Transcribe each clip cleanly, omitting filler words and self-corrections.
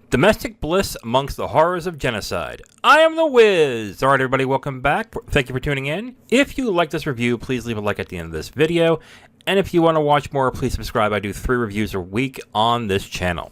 Domestic bliss amongst the horrors of genocide. I am the Wiz! Alright everybody, welcome back. Thank you for tuning in. If you like this review, please leave a like at the end of this video. And if you want to watch more, please subscribe. I do 3 reviews a week on this channel.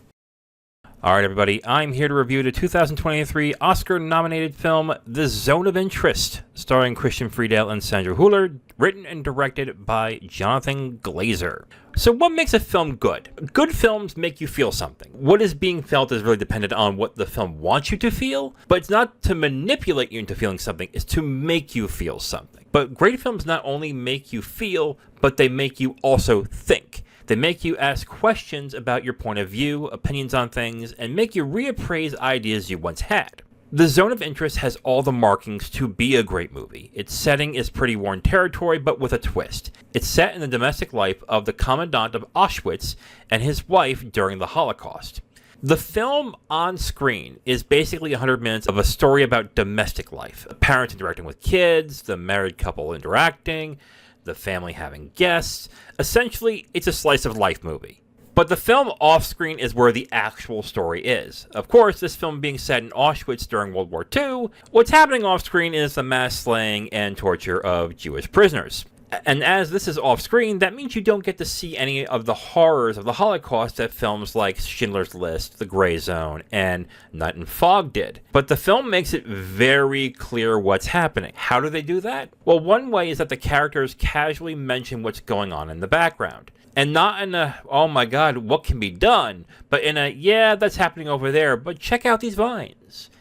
Alright everybody, I'm here to review the 2023 Oscar-nominated film, The Zone of Interest, starring Christian Friedel and Sandra Hüller, written and directed by Jonathan Glazer. So what makes a film good? Good films make you feel something. What is being felt is really dependent on what the film wants you to feel, but it's not to manipulate you into feeling something, it's to make you feel something. But great films not only make you feel, but they make you also think. They make you ask questions about your point of view, opinions on things, and make you reappraise ideas you once had. The Zone of Interest has all the markings to be a great movie. Its setting is pretty worn territory, but with a twist. It's set in the domestic life of the commandant of Auschwitz and his wife during the Holocaust. The film on screen is basically 100 minutes of a story about domestic life. Parents interacting with kids, the married couple interacting, the family having guests. Essentially, it's a slice of life movie. But the film off-screen is where the actual story is. Of course, this film being set in Auschwitz during World War II, what's happening off-screen is the mass slaying and torture of Jewish prisoners. And as this is off-screen, that means you don't get to see any of the horrors of the Holocaust that films like Schindler's List, The Grey Zone, and Night and Fog did. But the film makes it very clear what's happening. How do they do that? Well, one way is that the characters casually mention what's going on in the background. And not in a, oh my god, what can be done? But in a, yeah, that's happening over there, but check out these vines.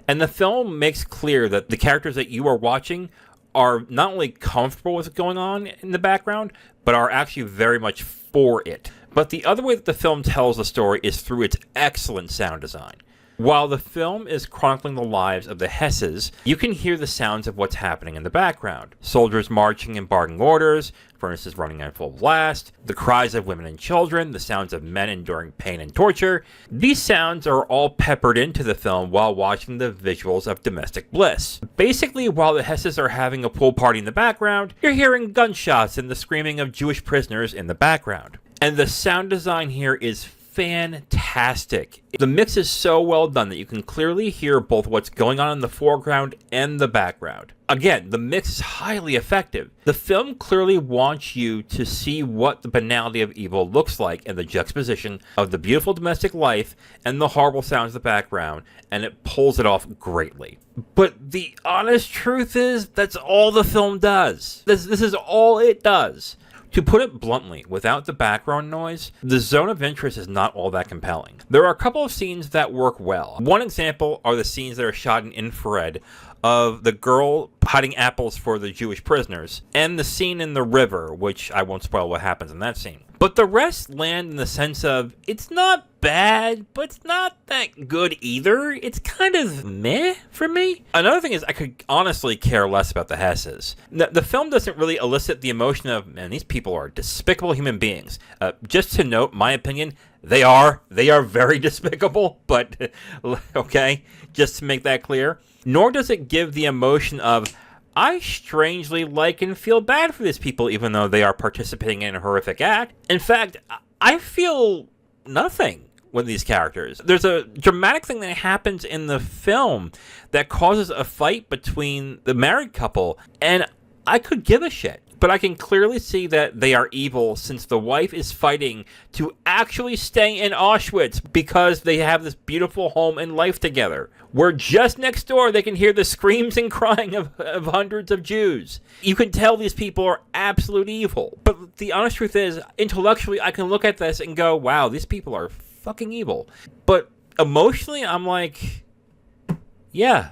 And the film makes clear that the characters that you are watching are not only comfortable with what's going on in the background, but are actually very much for it. But the other way that the film tells the story is through its excellent sound design. While the film is chronicling the lives of the Hesses, you can hear the sounds of what's happening in the background. Soldiers marching and barking orders, furnaces running on full blast, the cries of women and children, the sounds of men enduring pain and torture. These sounds are all peppered into the film while watching the visuals of domestic bliss. Basically, while the Hesses are having a pool party in the background, you're hearing gunshots and the screaming of Jewish prisoners in the background. And the sound design here is fantastic. The mix is so well done that you can clearly hear both what's going on in the foreground and the background. Again, the mix is highly effective. The film clearly wants you to see what the banality of evil looks like in the juxtaposition of the beautiful domestic life and the horrible sounds in the background, and it pulls it off greatly. But the honest truth is, that's all the film does. This is all it does. To put it bluntly, without the background noise, the Zone of Interest is not all that compelling. There are a couple of scenes that work well. One example are the scenes that are shot in infrared of the girl hiding apples for the Jewish prisoners, and the scene in the river, which I won't spoil what happens in that scene. But the rest land in the sense of, it's not bad, but it's not that good either. It's kind of meh for me. Another thing is, I could honestly care less about the Hesses. The film doesn't really elicit the emotion of, man, these people are despicable human beings. Just to note, my opinion, they are very despicable, but okay, just to make that clear. Nor does it give the emotion of, I strangely like and feel bad for these people, even though they are participating in a horrific act. In fact, I feel nothing with these characters. There's a dramatic thing that happens in the film that causes a fight between the married couple, and I could give a shit. But I can clearly see that they are evil since the wife is fighting to actually stay in Auschwitz because they have this beautiful home and life together. Where just next door they can hear the screams and crying of hundreds of Jews. You can tell these people are absolute evil. But the honest truth is, intellectually I can look at this and go, wow, these people are fucking evil. But emotionally I'm like, yeah,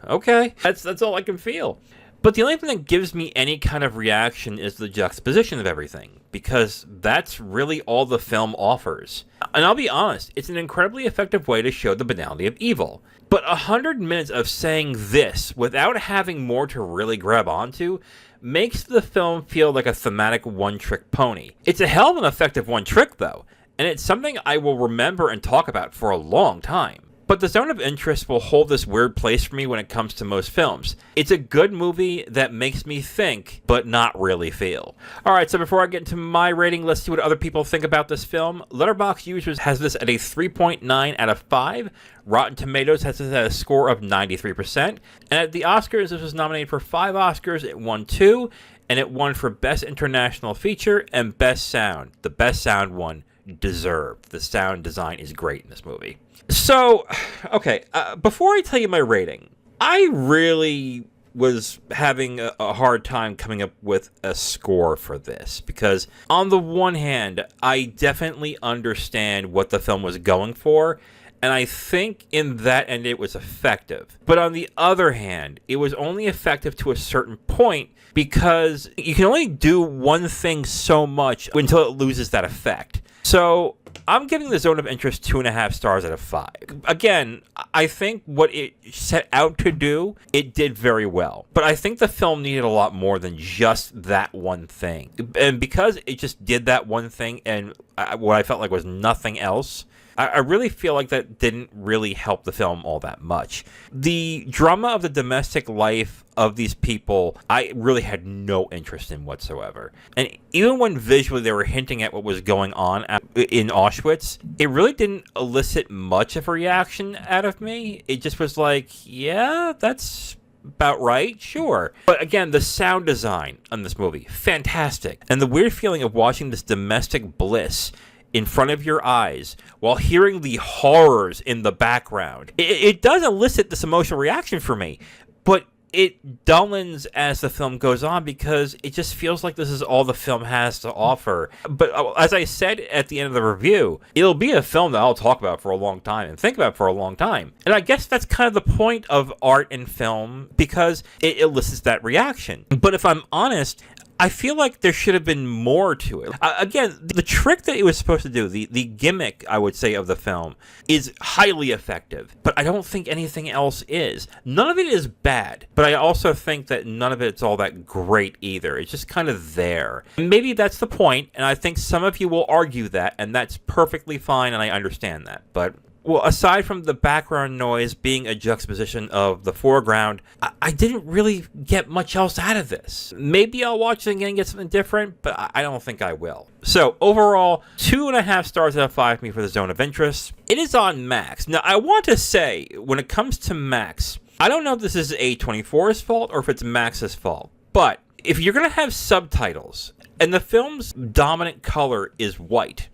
okay, that's all I can feel. But the only thing that gives me any kind of reaction is the juxtaposition of everything, because that's really all the film offers. And I'll be honest, it's an incredibly effective way to show the banality of evil. But 100 minutes of saying this without having more to really grab onto makes the film feel like a thematic one-trick pony. It's a hell of an effective one-trick, though, and it's something I will remember and talk about for a long time. But The Zone of Interest will hold this weird place for me when it comes to most films. It's a good movie that makes me think, but not really feel. Alright, so before I get into my rating, let's see what other people think about this film. Letterboxd Users has this at a 3.9 out of 5. Rotten Tomatoes has this at a score of 93%. And at the Oscars, this was nominated for 5 Oscars. It won 2. And it won for Best International Feature and Best Sound. The Best Sound one deserved. The sound design is great in this movie. So, okay, before I tell you my rating, I really was having a hard time coming up with a score for this, because on the one hand, I definitely understand what the film was going for, and I think in that end it was effective. But on the other hand, it was only effective to a certain point, because you can only do one thing so much until it loses that effect. So I'm giving The Zone of Interest 2.5 stars out of 5. Again, I think what it set out to do, it did very well. But I think the film needed a lot more than just that one thing. And because it just did that one thing and what I felt like was nothing else, I really feel like that didn't really help the film all that much. The drama of the domestic life of these people, I really had no interest in whatsoever. And even when visually they were hinting at what was going on in Auschwitz, it really didn't elicit much of a reaction out of me. It just was like, yeah, that's about right, sure. But again, the sound design on this movie, fantastic. And the weird feeling of watching this domestic bliss in front of your eyes while hearing the horrors in the background. It does elicit this emotional reaction for me, but it dullens as the film goes on because it just feels like this is all the film has to offer. But as I said at the end of the review, it'll be a film that I'll talk about for a long time and think about for a long time. And I guess that's kind of the point of art and film, because it elicits that reaction. But if I'm honest, I feel like there should have been more to it. Again, the trick that it was supposed to do, the gimmick, I would say, of the film, is highly effective. But I don't think anything else is. None of it is bad, but I also think that none of it's all that great either. It's just kind of there. And maybe that's the point, and I think some of you will argue that, and that's perfectly fine, and I understand that. But well, aside from the background noise being a juxtaposition of the foreground, I didn't really get much else out of this. Maybe I'll watch it again and get something different, but I don't think I will. So, overall, 2.5 stars out of 5 for me for The Zone of Interest. It is on Max. Now, I want to say, when it comes to Max, I don't know if this is A24's fault or if it's Max's fault, but if you're going to have subtitles, and the film's dominant color is white,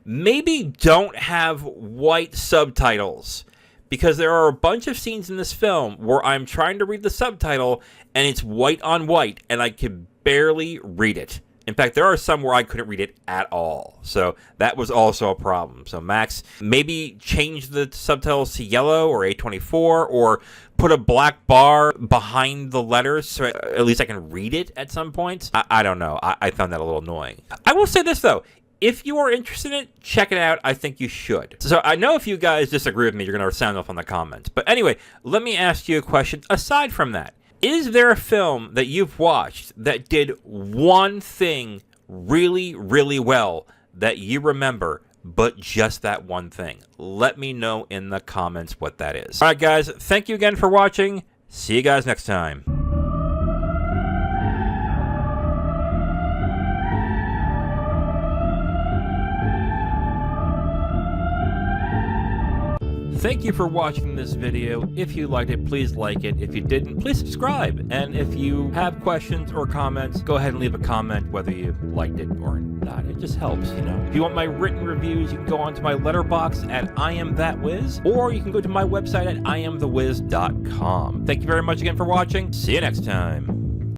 maybe don't have white subtitles, because there are a bunch of scenes in this film where I'm trying to read the subtitle and it's white on white and I can barely read it. In fact, there are some where I couldn't read it at all. So that was also a problem. So Max, maybe change the subtitles to yellow or A24, or put a black bar behind the letters so at least I can read it at some points. I don't know. I found that a little annoying. I will say this, though. If you are interested in it, check it out. I think you should. So I know if you guys disagree with me, you're going to sound off on the comments. But anyway, let me ask you a question. Aside from that, is there a film that you've watched that did one thing really, really well that you remember, but just that one thing? Let me know in the comments what that is. All right, guys. Thank you again for watching. See you guys next time. Thank you for watching this video. If you liked it, please like it. If you didn't, please subscribe. And if you have questions or comments, go ahead and leave a comment whether you liked it or not. It just helps, you know. If you want my written reviews, you can go onto my Letterboxd at IamThatWiz, or you can go to my website at IamTheWiz.com. Thank you very much again for watching. See you next time.